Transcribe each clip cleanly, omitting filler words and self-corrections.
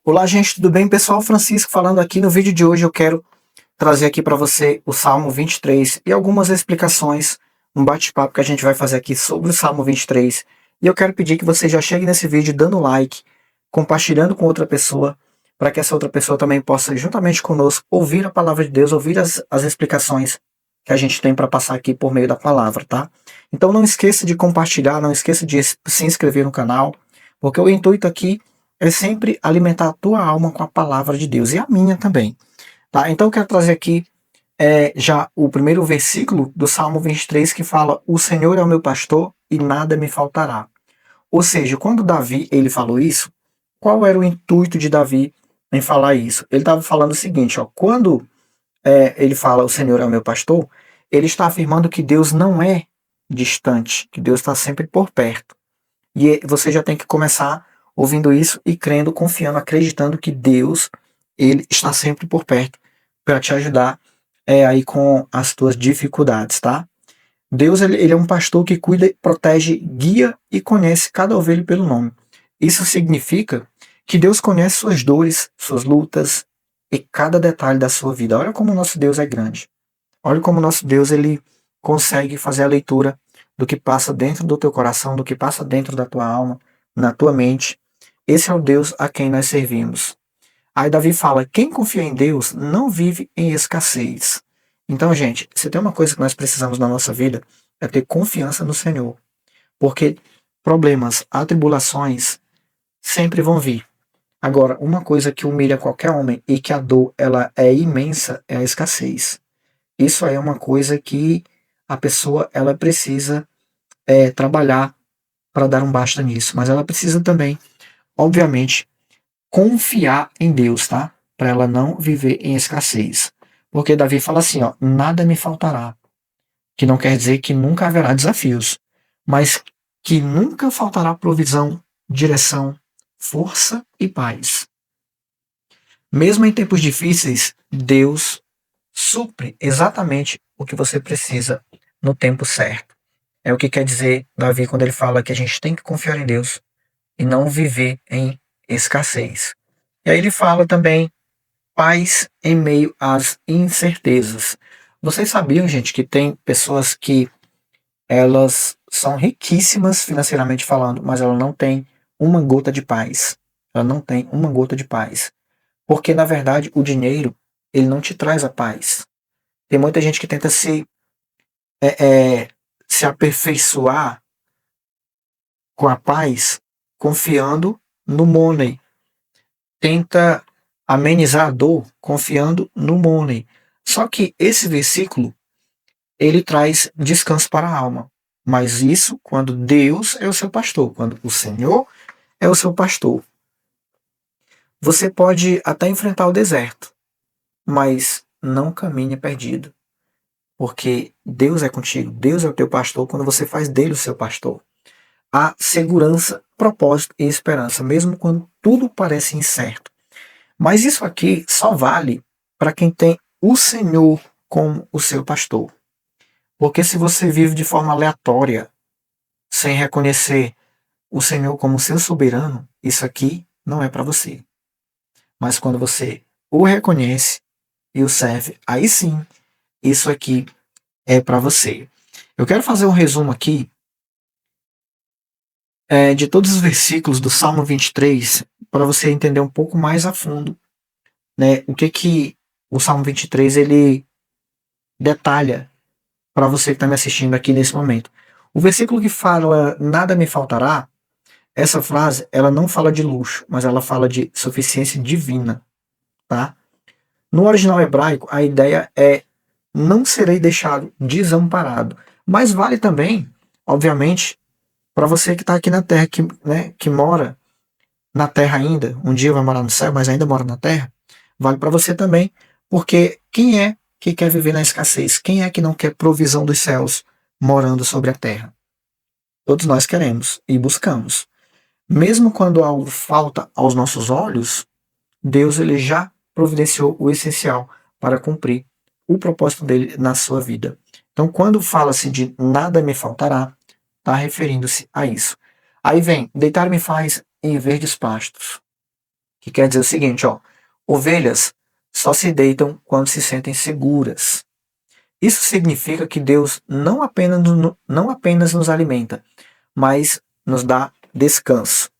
Olá, gente, tudo bem? Pessoal, Francisco falando aqui. No vídeo de hoje eu quero trazer aqui para você o Salmo 23 e algumas explicações, um bate-papo que a gente vai fazer aqui sobre o Salmo 23. E eu quero pedir que você já chegue nesse vídeo dando like, compartilhando com outra pessoa, para que essa outra pessoa também possa, juntamente conosco, ouvir a palavra de Deus, ouvir as explicações que a gente tem para passar aqui por meio da palavra, tá? Então não esqueça de compartilhar, não esqueça de se inscrever no canal, porque o intuito aqui é sempre alimentar a tua alma com a palavra de Deus e a minha também, tá? Então eu quero trazer aqui já o primeiro versículo do Salmo 23 que fala: o Senhor é o meu pastor e nada me faltará. Ou seja, quando Davi ele falou isso, qual era o intuito de Davi em falar isso? Ele estava falando o seguinte, ó, quando ele fala o Senhor é o meu pastor, ele está afirmando que Deus não é distante, que Deus está sempre por perto. E você já tem que começar ouvindo isso e crendo, confiando, acreditando que Deus ele está sempre por perto para te ajudar aí com as tuas dificuldades, tá? Deus ele é um pastor que cuida, protege, guia e conhece cada ovelha pelo nome. Isso significa que Deus conhece suas dores, suas lutas e cada detalhe da sua vida. Olha como o nosso Deus é grande. Olha como o nosso Deus ele consegue fazer a leitura do que passa dentro do teu coração, do que passa dentro da tua alma, na tua mente. Esse é o Deus a quem nós servimos. Aí Davi fala: quem confia em Deus não vive em escassez. Então, gente, se tem uma coisa que nós precisamos na nossa vida, é ter confiança no Senhor. Porque problemas, atribulações sempre vão vir. Agora, uma coisa que humilha qualquer homem e que a dor ela é imensa é a escassez. Isso aí é uma coisa que a pessoa ela precisa trabalhar para dar um basta nisso, mas ela precisa também, obviamente, confiar em Deus, tá? Para ela não viver em escassez. Porque Davi fala assim, ó, nada me faltará, que não quer dizer que nunca haverá desafios, mas que nunca faltará provisão, direção, força e paz. Mesmo em tempos difíceis, Deus supre exatamente o que você precisa no tempo certo. É o que quer dizer Davi quando ele fala que a gente tem que confiar em Deus e não viver em escassez. E aí ele fala também paz em meio às incertezas. Vocês sabiam, gente, que tem pessoas que elas são riquíssimas financeiramente falando, mas ela não tem uma gota de paz. Ela não tem uma gota de paz. Porque, na verdade, o dinheiro, ele não te traz a paz. Tem muita gente que tenta é, se aperfeiçoar com a paz confiando no money. Tenta amenizar a dor confiando no money. Só que esse versículo, ele traz descanso para a alma. Mas isso quando Deus é o seu pastor, quando o Senhor é o seu pastor. Você pode até enfrentar o deserto, mas não caminhe perdido. Porque Deus é contigo, Deus é o teu pastor quando você faz dele o seu pastor. Há segurança, propósito e esperança, mesmo quando tudo parece incerto. Mas isso aqui só vale para quem tem o Senhor como o seu pastor. Porque se você vive de forma aleatória, sem reconhecer o Senhor como seu soberano, isso aqui não é para você. Mas quando você o reconhece e o serve, aí sim, isso aqui é para você. Eu quero fazer um resumo aqui de todos os versículos do Salmo 23 para você entender um pouco mais a fundo, né, o que o Salmo 23 ele detalha para você que está me assistindo aqui nesse momento. O versículo que fala nada me faltará, essa frase ela não fala de luxo, mas ela fala de suficiência divina, tá? No original hebraico a ideia é não serei deixado desamparado, mas vale também, obviamente, para você que está aqui na Terra, que mora na Terra ainda, um dia vai morar no céu, mas ainda mora na Terra, vale para você também, porque quem é que quer viver na escassez? Quem é que não quer provisão dos céus morando sobre a Terra? Todos nós queremos e buscamos. Mesmo quando algo falta aos nossos olhos, Deus ele já providenciou o essencial para cumprir o propósito dele na sua vida. Então, quando fala-se de nada me faltará, está referindo-se a isso. Aí vem, deitar-me faz em verdes pastos. que quer dizer o seguinte, ó, ovelhas só se deitam quando se sentem seguras. Isso significa que Deus não apenas nos alimenta, mas nos dá descanso.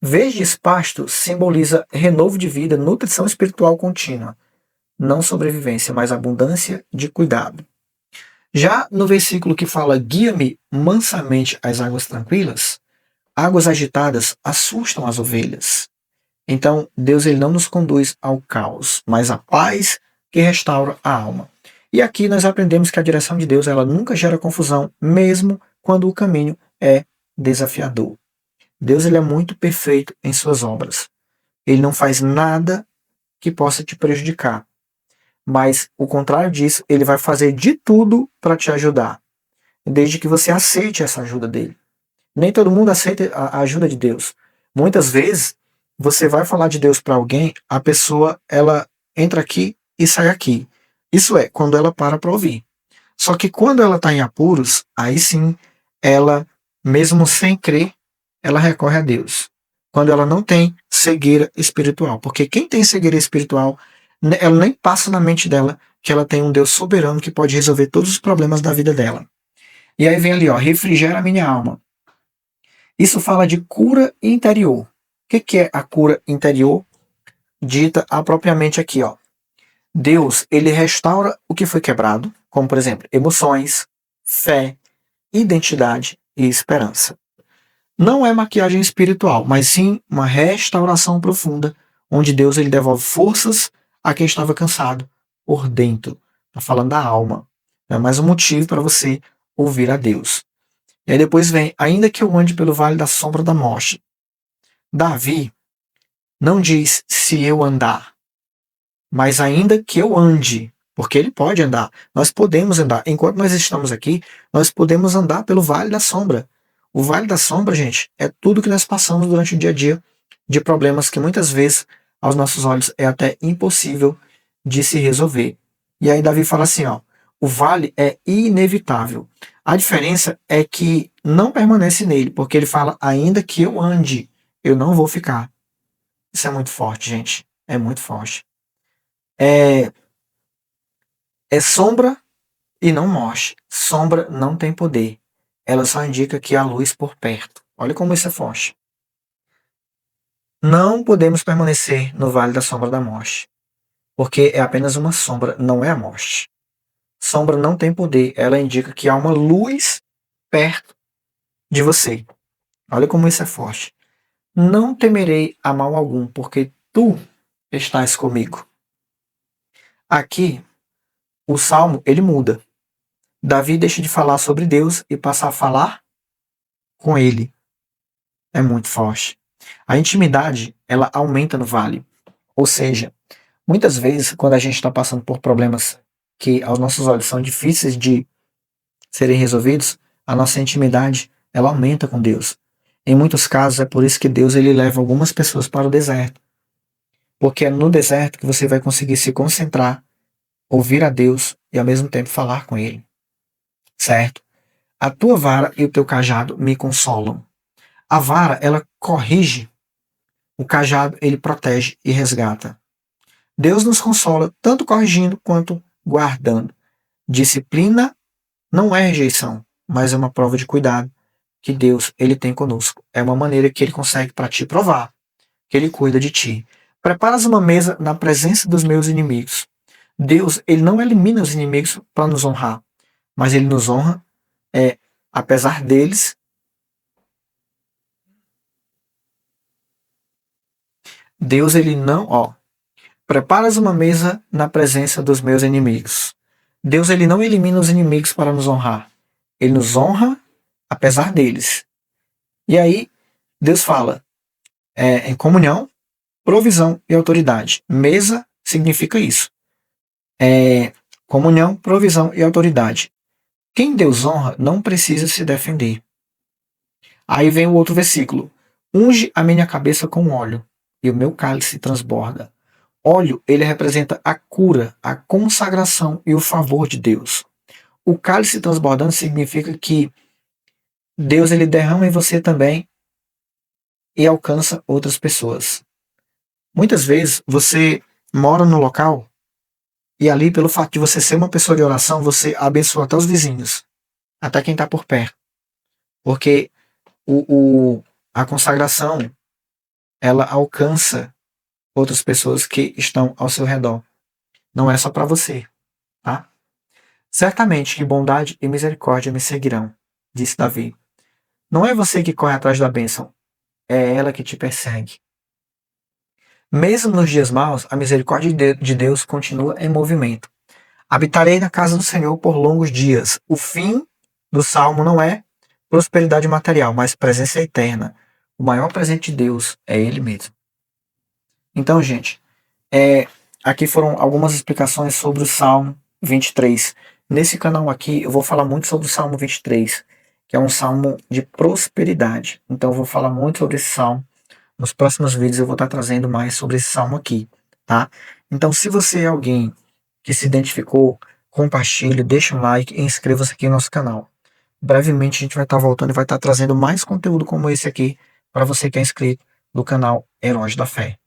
Verdes pastos simboliza renovo de vida, nutrição espiritual contínua, não sobrevivência, mas abundância de cuidado. Já no versículo que fala guia-me mansamente às águas tranquilas, águas agitadas assustam as ovelhas. Então, Deus ele não nos conduz ao caos, mas à paz que restaura a alma. E aqui nós aprendemos que a direção de Deus ela nunca gera confusão, mesmo quando o caminho é desafiador. Deus ele é muito perfeito em suas obras. Ele não faz nada que possa te prejudicar. Mas, o contrário disso, ele vai fazer de tudo para te ajudar, desde que você aceite essa ajuda dele. Nem todo mundo aceita a ajuda de Deus. Muitas vezes, você vai falar de Deus para alguém, a pessoa ela entra aqui e sai aqui. Isso é, quando ela para ouvir. Só que quando ela está em apuros, aí sim, ela, mesmo sem crer, ela recorre a Deus. Quando ela não tem cegueira espiritual. Porque quem tem cegueira espiritual, ela nem passa na mente dela que ela tem um Deus soberano que pode resolver todos os problemas da vida dela. E aí vem ali, ó, refrigera a minha alma. Isso fala de cura interior. O que é a cura interior? Dita propriamente aqui, ó. Deus, ele restaura o que foi quebrado, como por exemplo, emoções, fé, identidade e esperança. Não é maquiagem espiritual, mas sim uma restauração profunda, onde Deus ele devolve forças a quem estava cansado por dentro. Está falando da alma. É mais um motivo para você ouvir a Deus. E aí depois vem, ainda que eu ande pelo vale da sombra da morte. Davi não diz se eu andar, mas ainda que eu ande, porque ele pode andar. Nós podemos andar. Enquanto nós estamos aqui, nós podemos andar pelo vale da sombra. O vale da sombra, gente, é tudo que nós passamos durante o dia a dia de problemas que muitas vezes, aos nossos olhos, é até impossível de se resolver. E aí Davi fala assim, ó, o vale é inevitável. A diferença é que não permanece nele, porque ele fala, ainda que eu ande, eu não vou ficar. Isso é muito forte, gente. É muito forte. É sombra e não morte. Sombra não tem poder. Ela só indica que há luz por perto. Olha como isso é forte. Não podemos permanecer no vale da sombra da morte, porque é apenas uma sombra, não é a morte. Sombra não tem poder, ela indica que há uma luz perto de você. Olha como isso é forte. Não temerei a mal algum, porque tu estás comigo. Aqui, o salmo, ele muda. Davi deixa de falar sobre Deus e passa a falar com ele. É muito forte. A intimidade, ela aumenta no vale. Ou seja, muitas vezes, quando a gente está passando por problemas que aos nossos olhos são difíceis de serem resolvidos, a nossa intimidade, ela aumenta com Deus. Em muitos casos, é por isso que Deus ele leva algumas pessoas para o deserto. Porque é no deserto que você vai conseguir se concentrar, ouvir a Deus e ao mesmo tempo falar com Ele. Certo? A tua vara e o teu cajado me consolam. A vara, ela corrige. O cajado, ele protege e resgata. Deus nos consola tanto corrigindo quanto guardando. Disciplina não é rejeição, mas é uma prova de cuidado que Deus ele tem conosco. É uma maneira que ele consegue para te provar que ele cuida de ti. Preparas uma mesa na presença dos meus inimigos. Deus ele não elimina os inimigos para nos honrar, mas ele nos honra apesar deles. Deus ele não, preparas uma mesa na presença dos meus inimigos. Deus ele não elimina os inimigos para nos honrar. Ele nos honra apesar deles. E aí Deus fala em comunhão, provisão e autoridade. Mesa significa isso. Comunhão, provisão e autoridade. Quem Deus honra não precisa se defender. Aí vem o outro versículo. Unge a minha cabeça com óleo e o meu cálice transborda. Óleo, ele representa a cura, a consagração e o favor de Deus. O cálice transbordando significa que Deus ele derrama em você também e alcança outras pessoas. Muitas vezes você mora no local e ali, pelo fato de você ser uma pessoa de oração, você abençoa até os vizinhos, até quem está por perto. Porque a consagração, ela alcança outras pessoas que estão ao seu redor. Não é só para você, tá? Certamente que bondade e misericórdia me seguirão, disse Davi. Não é você que corre atrás da bênção, é ela que te persegue. Mesmo nos dias maus, a misericórdia de Deus continua em movimento. Habitarei na casa do Senhor por longos dias. O fim do salmo não é prosperidade material, mas presença eterna. O maior presente de Deus é Ele mesmo. Então, gente, aqui foram algumas explicações sobre o Salmo 23. Nesse canal aqui, eu vou falar muito sobre o Salmo 23, que é um salmo de prosperidade. Então, eu vou falar muito sobre esse salmo. Nos próximos vídeos, eu vou estar trazendo mais sobre esse salmo aqui, tá? Então, se você é alguém que se identificou, compartilhe, deixe um like e inscreva-se aqui no nosso canal. Brevemente, a gente vai estar voltando e vai estar trazendo mais conteúdo como esse aqui para você que é inscrito no canal Heróis da Fé.